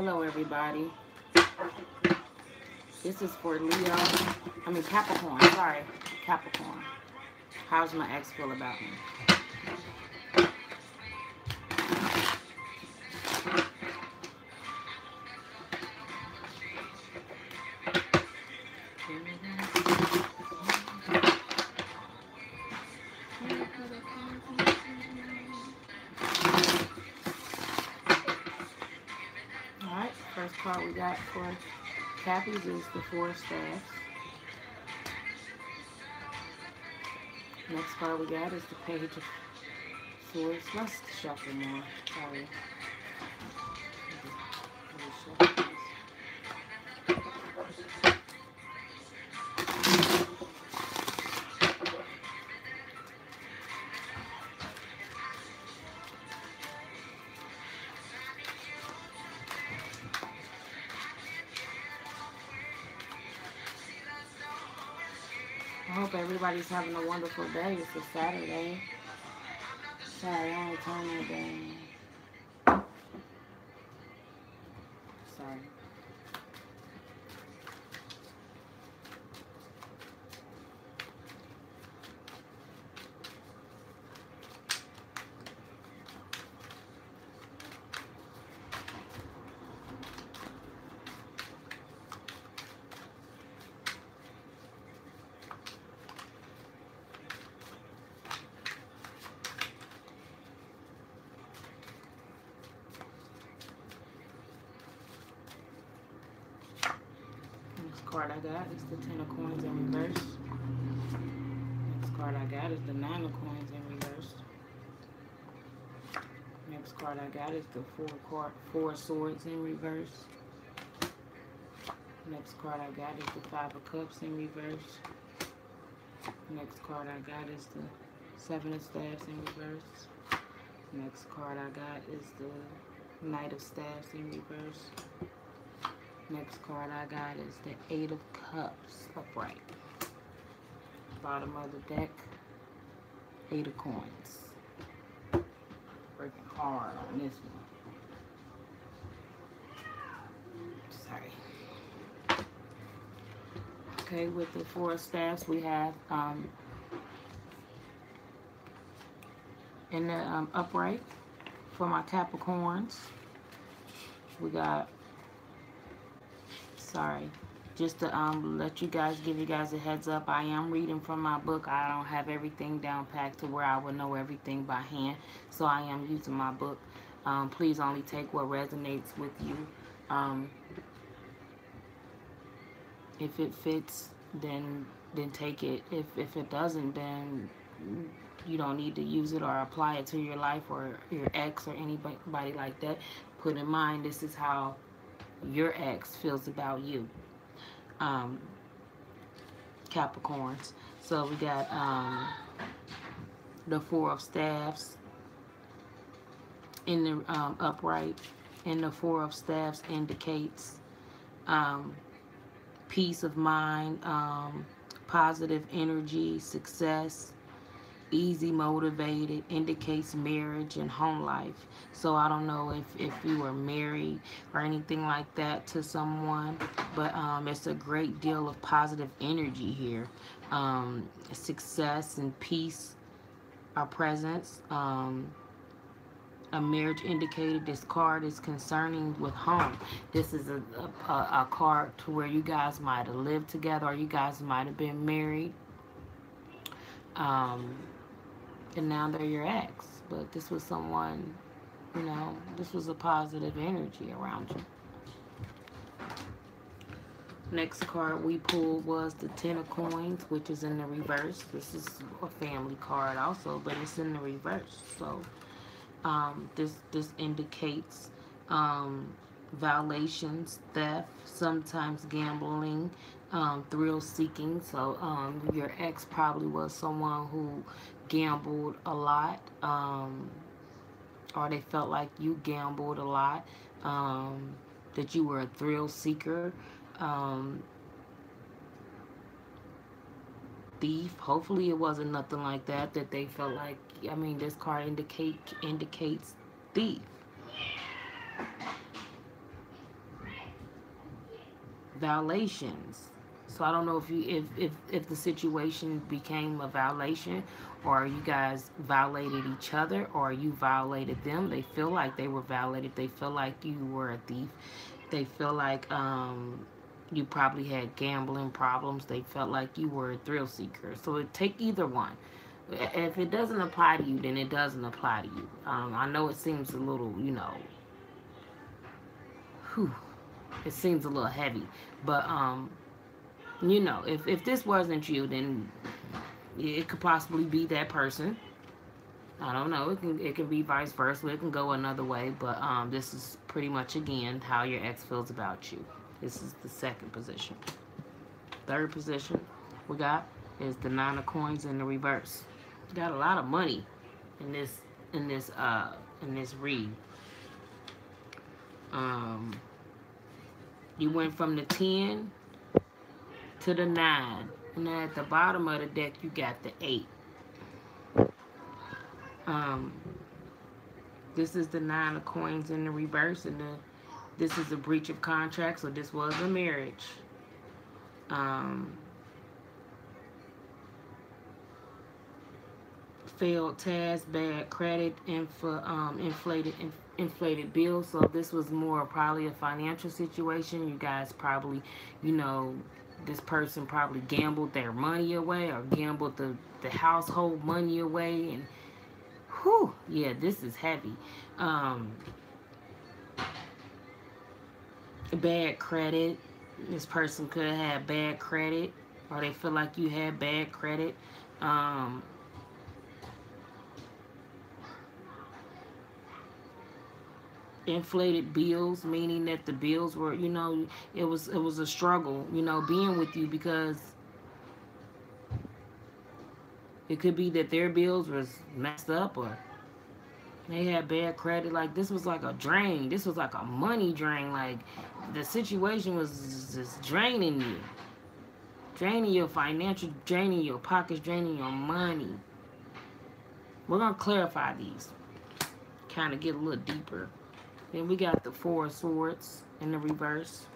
Hello, everybody. This is for Leo. Capricorn. Sorry, Capricorn. How's my ex feel about me? Alright, first card we got for Cappies is the Four of Staffs. Next card we got is the Page of Swords. Let's shuffle more. Sorry. I hope everybody's having a wonderful day. It's a Saturday. Sorry, I ain't turning it down. Sorry. Card I got is the Ten of Coins in reverse. Next card I got is the Nine of Coins in reverse. Next card I got is the Four Swords in reverse. Next card I got is the Five of Cups in reverse. Next card I got is the Seven of Staffs in reverse. Next card I got is the Knight of Staffs in reverse. Next card I got is the Eight of Cups upright. Bottom of the deck, Eight of Coins. Working hard on this one. Sorry. Okay, with the Four of Staffs we have in the upright for my Capricorns. We got just to give you guys a heads up, I am reading from my book. I don't have everything down packed to where I would know everything by hand, so I am using my book. Please only take what resonates with you. If it fits, then take it. If it doesn't, then you don't need to use it or apply it to your life or your ex or anybody like that. Put in mind, this is how your ex feels about you, Capricorns. So we got the Four of Staffs in the upright, and the Four of Staffs indicates peace of mind, positive energy, success, easy motivated, indicates marriage and home life. So I don't know if you were married or anything like that to someone, but it's a great deal of positive energy here. Success and peace are present. A marriage indicated. This card is concerning with home. This is a card to where you guys might have lived together or you guys might have been married. And now they're your ex, but this was someone, this was a positive energy around you. Next card we pulled was the Ten of Coins, which is in the reverse. This is a family card also, but it's in the reverse. So this indicates violations, theft, sometimes gambling, thrill seeking. So your ex probably was someone who gambled a lot, or they felt like you gambled a lot, that you were a thrill seeker, thief. Hopefully it wasn't nothing like that they felt like. This card indicates thief. violations. So I don't know if you if the situation became a violation, or you guys violated each other, or you violated them. They feel like they were violated. They feel like you were a thief. They feel like you probably had gambling problems. They felt like you were a thrill seeker. So it take either one. If it doesn't apply to you, then it doesn't apply to you. I know it seems a little, whew, it seems a little heavy, but if this wasn't you, then it could possibly be that person. I don't know. It can be vice versa. It can go another way, but this is pretty much again how your ex feels about you. This is the second position. Third position we got is the Nine of Coins in the reverse. You got a lot of money in this read. You went from the 10 to the 9, and then at the bottom of the deck you got the 8. This is the 9 of Coins in the reverse, and this is a breach of contract, so this was a marriage. Failed task, bad credit, inflated bills. So this was more probably a financial situation. You guys probably, this person probably gambled their money away, or gambled the household money away, and whew, yeah, this is heavy. Bad credit. This person could have had bad credit, or they feel like you had bad credit. Inflated bills, meaning that the bills were, it was a struggle, being with you, because it could be that their bills was messed up, or they had bad credit. Like, this was like a drain. This was like a money drain. Like, the situation was just draining you. Draining your financial, draining your pockets, draining your money. We're going to clarify these. Kind of get a little deeper. Then we got the Four of Swords in the reverse.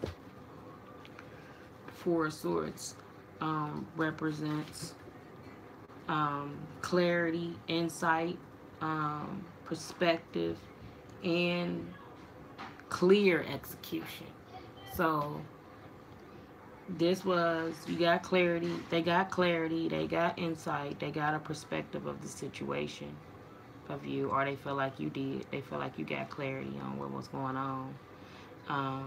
Four of Swords represents clarity, insight, perspective, and clear execution. So this was, you got clarity, they got insight, they got a perspective of the situation of you, or they feel like you did. They feel like you got clarity on what was going on. I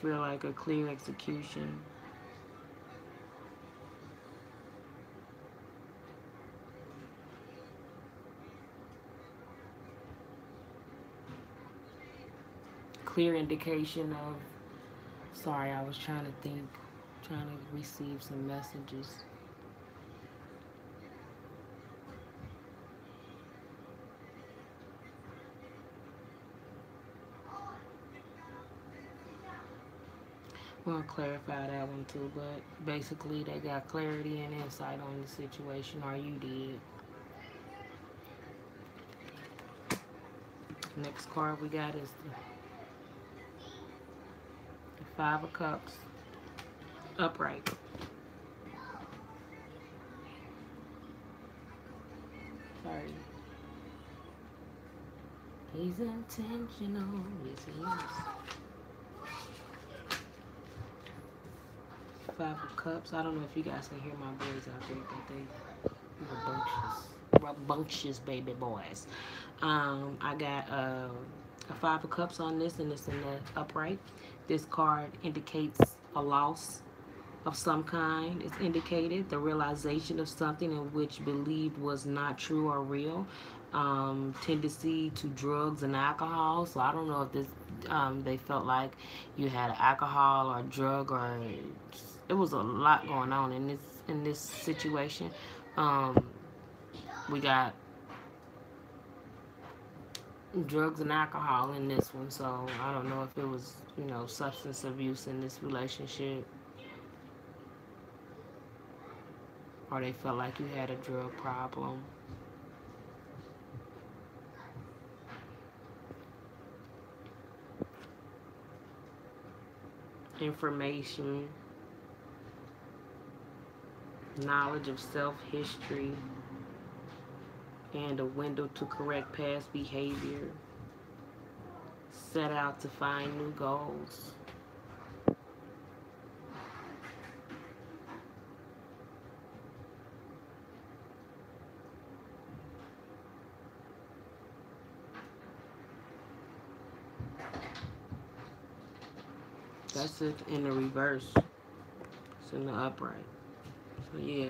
feel like a clear execution. Clear indication of, sorry, I was trying to receive some messages. We're going to clarify that one too, but basically they got clarity and insight on the situation, or you did. Next card we got is the Five of Cups, upright. Sorry. He's intentional. Yes, he is. Five of Cups. I don't know if you guys can hear my boys out there, but they rambunctious baby boys. I got a Five of Cups on this, and it's in the upright. This card indicates a loss of some kind. It's indicated the realization of something in which believed was not true or real. Tendency to drugs and alcohol. So I don't know if this they felt like you had alcohol or drug, or it was a lot going on in this situation. We got drugs and alcohol in this one, so I don't know if it was, substance abuse in this relationship. or they felt like you had a drug problem. Information, knowledge of self-history, and a window to correct past behavior. Set out to find new goals. That's it in the reverse. It's in the upright. So yeah.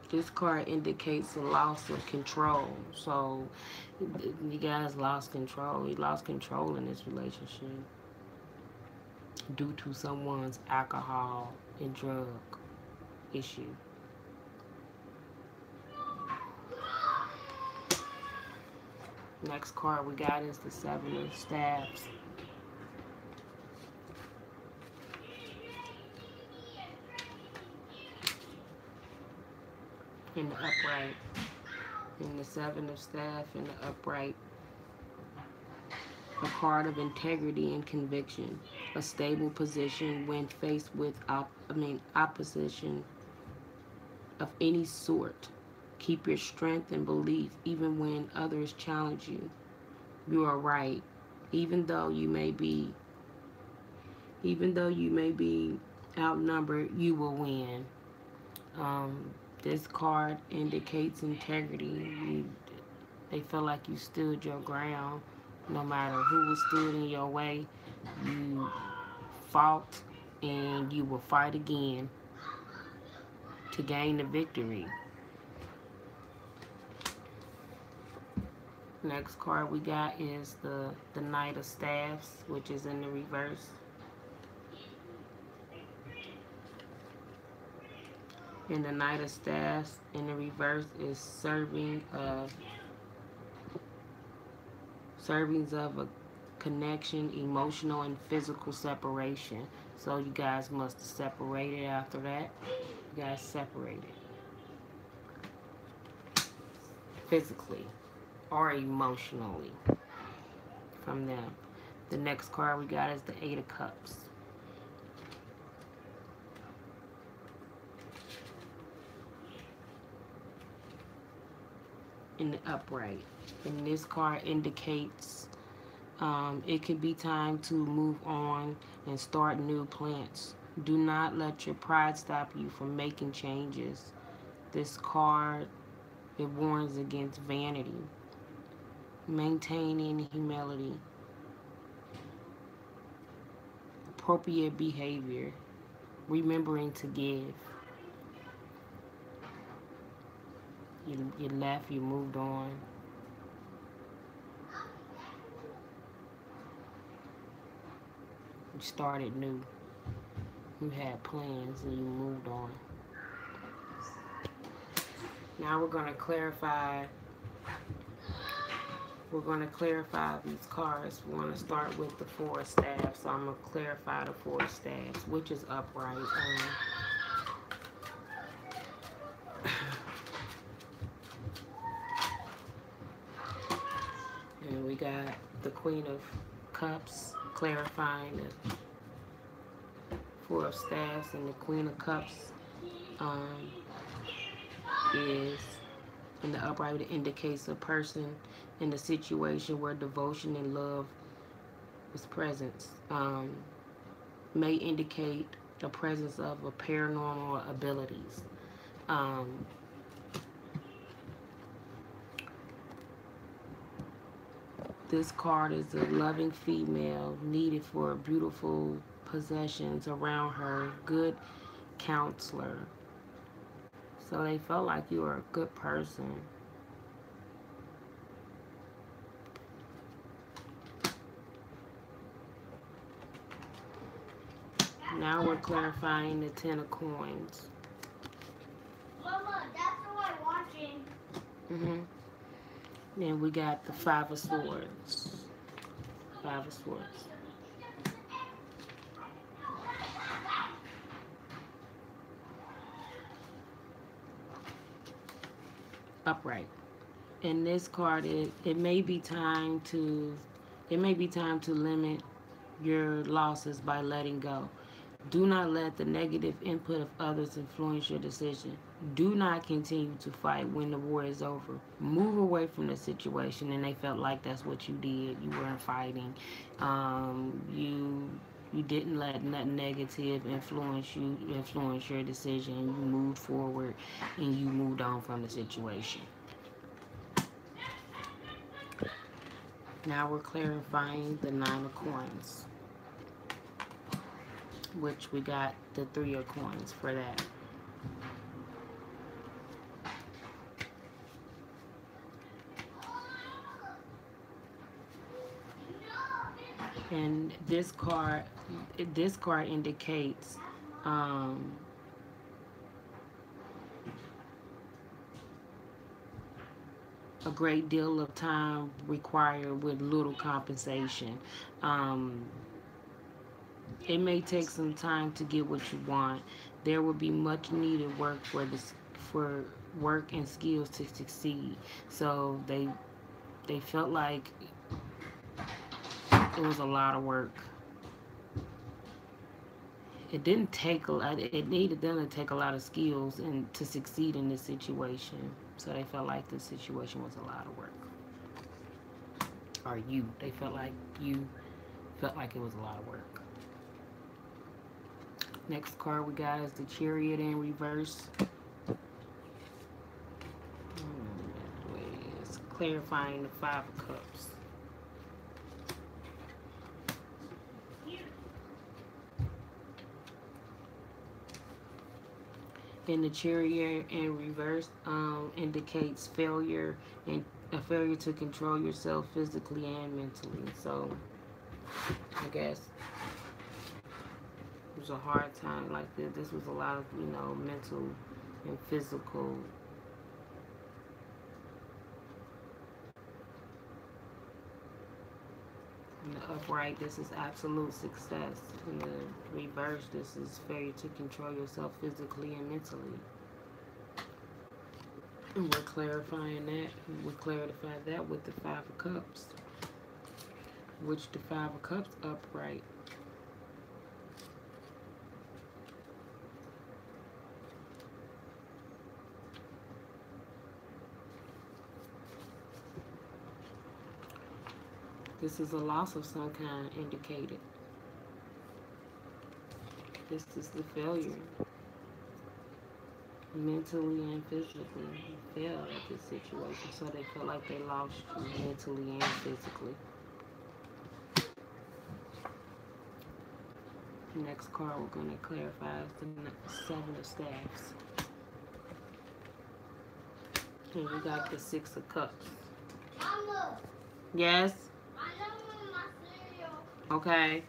This card indicates a loss of control. So you guys lost control. You lost control in this relationship due to someone's alcohol and drug issue. Next card we got is the Seven of Staves. In the upright. In the Seven of Staves in the upright. A card of integrity and conviction. A stable position when faced with opposition of any sort. Keep your strength and belief even when others challenge you. You are right. Even though you may be outnumbered, you will win. This card indicates integrity. They feel like you stood your ground. No matter who was stood in your way, you fought and you will fight again to gain the victory. Next card we got is the Knight of Staves, which is in the reverse. And the Knight of Staves in the reverse is servings of a connection, emotional and physical separation. So you guys must have separated after that. You guys separated physically or emotionally from them. The next card we got is the Eight of Cups. In the upright. And this card indicates it could be time to move on and start new plans. Do not let your pride stop you from making changes. This card, it warns against vanity, maintaining humility, appropriate behavior, remembering to give. You left, you moved on. You started new. You had plans and you moved on. Now we're going to clarify these cards. We're going to start with the Four of Staves. So I'm going to clarify the Four of Staves, which is upright. And we got the Queen of Cups, clarifying the Four of Staves, and the Queen of Cups is in the upright. It indicates a person in a situation where devotion and love is present. May indicate the presence of a paranormal abilities. This card is a loving female needed for beautiful possessions around her, good counselor. So they felt like you were a good person. Now we're clarifying the Ten of Coins. Mama, that's who I'm watching. Then we got the Five of Swords. Five of Swords. upright. And this card, it may be time to limit your losses by letting go. Do not let the negative input of others influence your decision. Do not continue to fight when the war is over. Move away from the situation, and they felt like that's what you did. You weren't fighting. You didn't let nothing negative influence your decision. You moved forward, and you moved on from the situation. Now we're clarifying the 9 of coins, which we got the 3 of coins for that. And this card indicates a great deal of time required with little compensation. It may take some time to get what you want. There will be much needed work for work and skills to succeed. So they felt like it was a lot of work. It didn't take a lot. It needed them to take a lot of skills and to succeed in this situation. So they felt like the situation was a lot of work. Or they felt like it was a lot of work. Next card we got is the Chariot in reverse. It's clarifying the 5 of Cups. And the Chariot in reverse indicates failure and a failure to control yourself physically and mentally. So I guess it was a hard time. Like this was a lot of mental and physical. In the upright, this is absolute success. In the reverse, this is failure to control yourself physically and mentally. And we're clarifying that. We clarified that with the 5 of Cups, which the 5 of Cups upright. This is a loss of some kind indicated. This is the failure. Mentally and physically. They failed at this situation, so they feel like they lost you mentally and physically. The next card we're going to clarify is the 7 of Staffs. And we got the 6 of Cups. Mama. Yes? I know my cereal. Okay.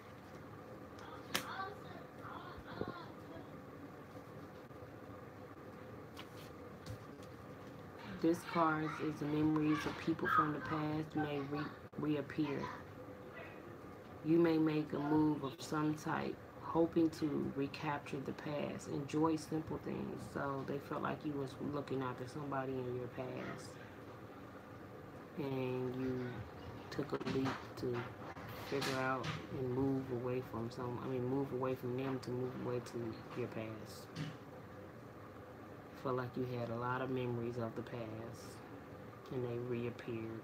This card is the memories of people from the past may reappear. You may make a move of some type, hoping to recapture the past. Enjoy simple things. So they felt like you was looking after somebody in your past, and you took a leap to figure out and move away from move away from them to move away to your past. Felt like you had a lot of memories of the past, and they reappeared.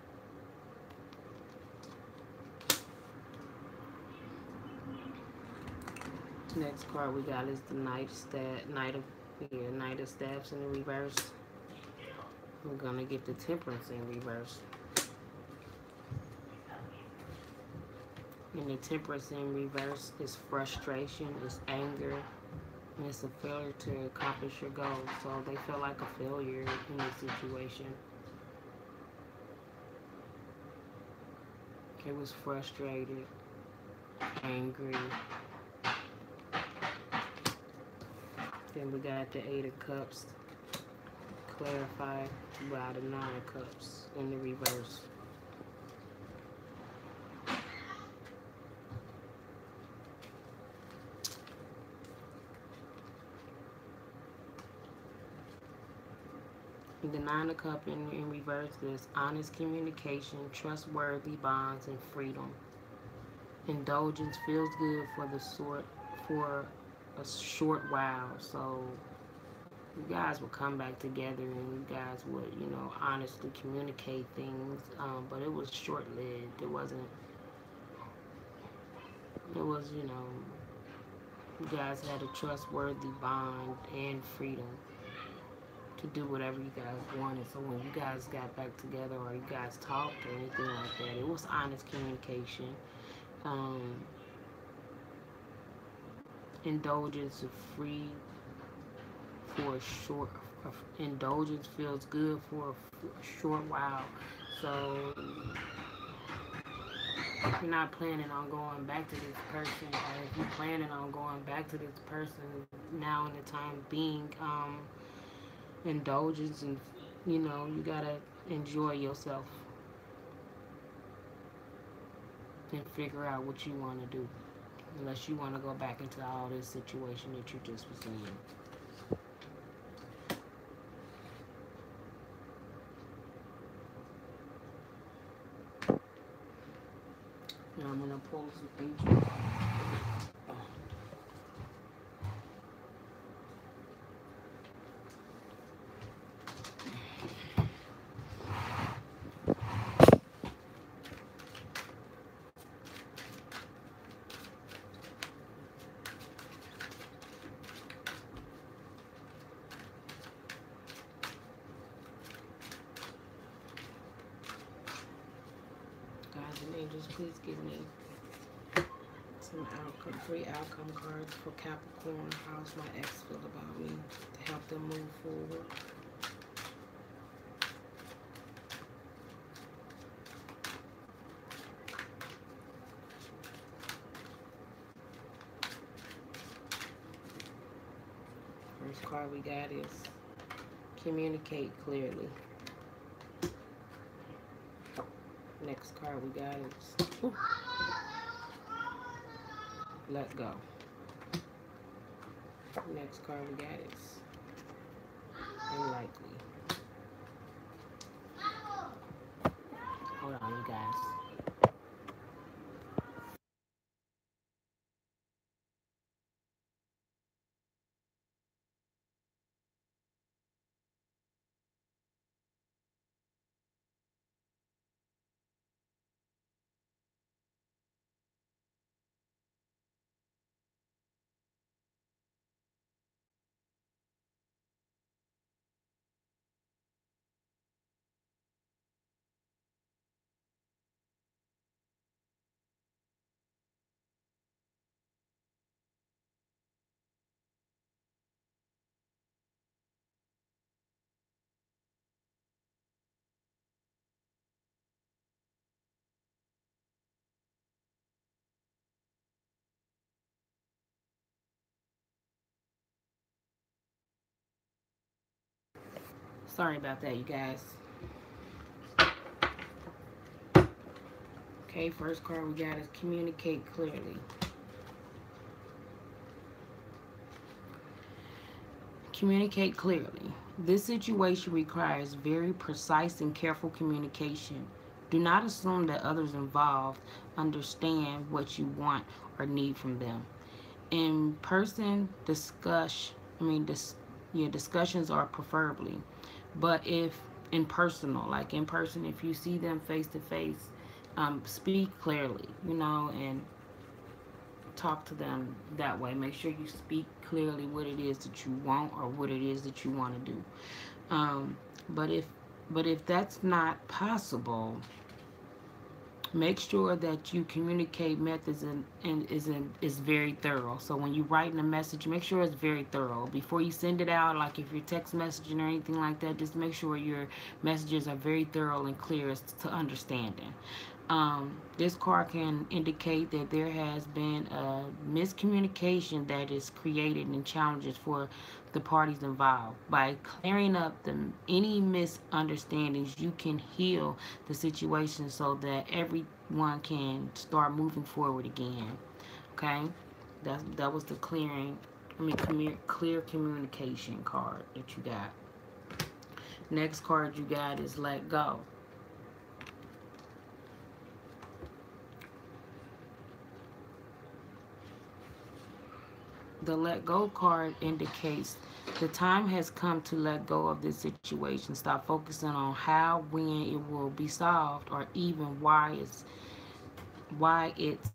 Next card we got is the Knight of Staffs in the reverse. We're gonna get the Temperance in reverse. And the Temperance in reverse is frustration, is anger, and it's a failure to accomplish your goals. So they feel like a failure in this situation. It was frustrated, angry. Then we got the 8 of Cups, clarified by the 9 of Cups in the reverse. The Nine of Cups in reverse is honest communication, trustworthy bonds, and freedom. Indulgence feels good for a short while. So you guys would come back together and you guys would, honestly communicate things. But it was short lived. It wasn't. It was, you guys had a trustworthy bond and freedom to do whatever you guys wanted. So when you guys got back together or you guys talked or anything like that, it was honest communication. Um, Indulgence of free for a short. Indulgence feels good for a short while. So if you're not planning on going back to this person, or if you're planning on going back to this person now in the time being, indulgence and you gotta enjoy yourself and figure out what you want to do, unless you want to go back into all this situation that you just was in. Now I'm gonna pull some angels. Guys and angels, please give me some free outcome cards for Capricorn. How's my ex feel about me to help them move forward? First card we got is communicate clearly. Next card we got is let go. Next card we got is unlikely. Hold on, you guys. Sorry about that, you guys. Okay, first card we got is communicate clearly. Communicate clearly. This situation requires very precise and careful communication. Do not assume that others involved understand what you want or need from them. In person discussions are preferably, but if in personal, like in person, if you see them face to face, speak clearly, and talk to them that way. Make sure you speak clearly what it is that you want or what it is that you want to do. Um, but if that's not possible, make sure that you communicate methods and is very thorough. So when you're writing a message, make sure it's very thorough before you send it out. Like if you're text messaging or anything like that, just make sure your messages are very thorough and clear as to understanding. This card can indicate that there has been a miscommunication that is created and challenges for the parties involved. By clearing up any misunderstandings, you can heal the situation so that everyone can start moving forward again. Okay, that was the clear communication card that you got. Next card you got is let go. The let go card indicates the time has come to let go of this situation. Stop focusing on how, when it will be solved, or even why it's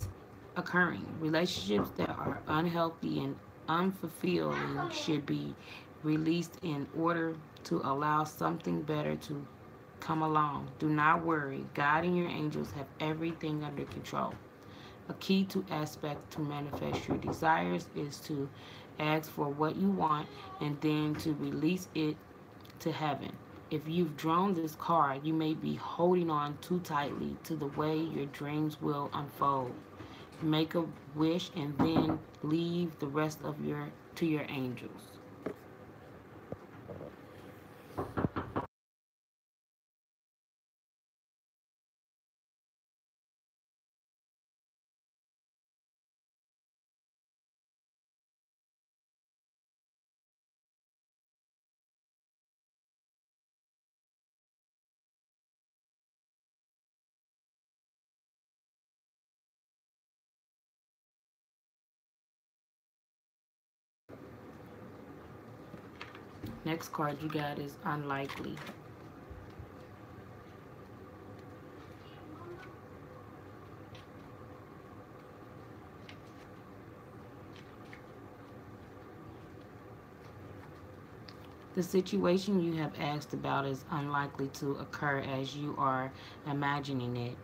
occurring. Relationships that are unhealthy and unfulfilling should be released in order to allow something better to come along. Do not worry. God and your angels have everything under control. A key to aspect to manifest your desires is to ask for what you want and then to release it to heaven. If you've drawn this card, you may be holding on too tightly to the way your dreams will unfold. Make a wish and then leave the rest of your to your angels. Next card you got is unlikely. The situation you have asked about is unlikely to occur as you are imagining it.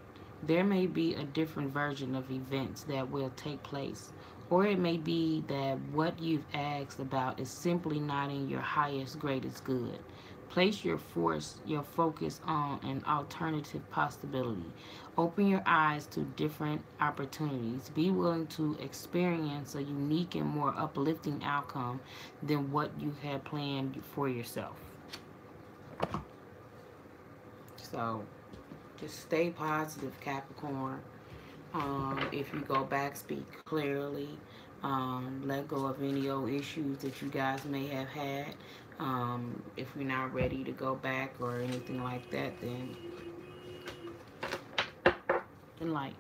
There may be a different version of events that will take place, or it may be that what you've asked about is simply not in your highest, greatest good. Place your focus on an alternative possibility. Open your eyes to different opportunities. Be willing to experience a unique and more uplifting outcome than what you had planned for yourself. So just stay positive, Capricorn. If you go back, speak clearly. Let go of any old issues that you guys may have had. If you're not ready to go back or anything like that, then light.